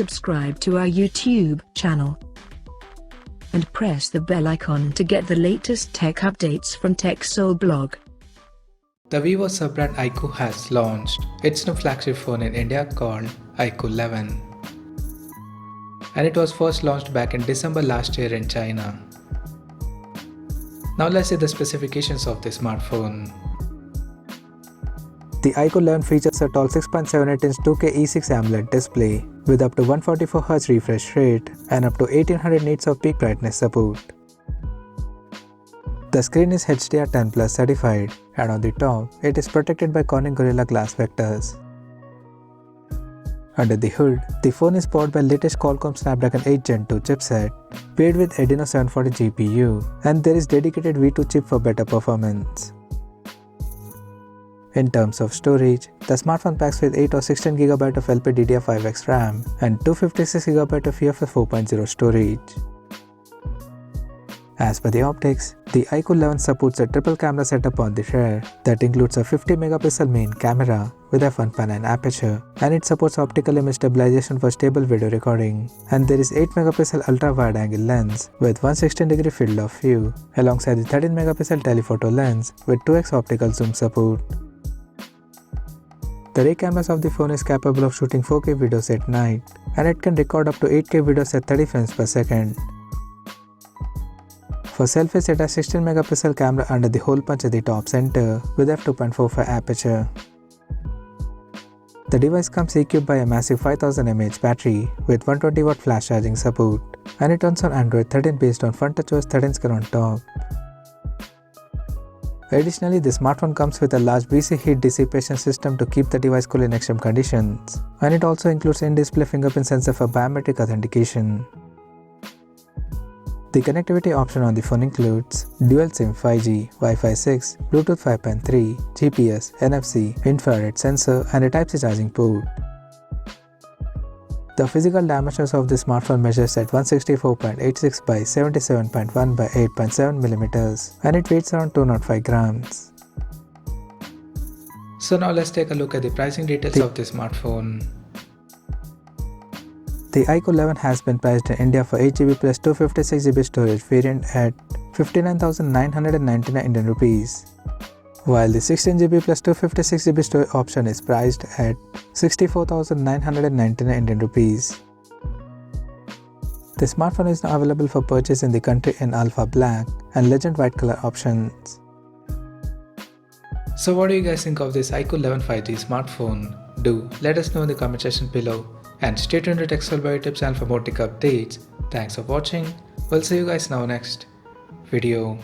subscribe to our YouTube channel and press the bell icon to get the latest tech updates from TechSole blog. The Vivo sub-brand iQOO has launched its new flagship phone in India called iQOO 11. And it was first launched back in December last year in China. Now let's see the specifications of the smartphone. The iQOO 11 features a tall 6.78-inch 2K E6 AMOLED display with up to 144Hz refresh rate and up to 1800 nits of peak brightness support. The screen is HDR10+ certified, and on the top, it is protected by Corning Gorilla Glass vectors. Under the hood, the phone is powered by latest Qualcomm Snapdragon 8 Gen 2 chipset, paired with Adreno 740 GPU, and there is dedicated V2 chip for better performance. In terms of storage, the smartphone packs with 8 or 16GB of LPDDR5x RAM and 256GB of UFS 4.0 storage. As per the optics, the iQOO 11 supports a triple camera setup on the rear that includes a 50MP main camera with a 1.9 aperture, and it supports optical image stabilization for stable video recording. And there is 8MP ultra wide angle lens with 116° field of view alongside the 13MP telephoto lens with 2x optical zoom support. The rear cameras of the phone is capable of shooting 4K videos at night, and it can record up to 8K videos at 30 frames per second. For selfies, it has 16MP camera under the hole punch at the top center with f2.45 aperture. The device comes equipped by a massive 5000 mAh battery with 120W flash charging support, and it runs on Android 13 based on Funtouch OS 13 skin on top. Additionally, the smartphone comes with a large BC heat dissipation system to keep the device cool in extreme conditions, and it also includes in-display fingerprint sensor for biometric authentication. The connectivity option on the phone includes dual SIM 5G, Wi-Fi 6, Bluetooth 5.3, GPS, NFC, infrared sensor, and a Type-C charging port. The physical dimensions of the smartphone measures at 164.86 by 77.1 by 8.7mm, and it weighs around 205 grams. So now let's take a look at the pricing details of the smartphone. The iQOO 11 has been priced in India for 8GB plus 256GB storage variant at 59,999 Indian rupees, while the 16GB plus 256GB storage option is priced at 64,999 Indian rupees. The smartphone is now available for purchase in the country in Alpha Black and Legend White color options. So what do you guys think of this iQOO 11 5G smartphone? Do let us know in the comment section below, and stay tuned to TechSole by YouTube channel for more tech updates. Thanks for watching. We'll see you guys now next video.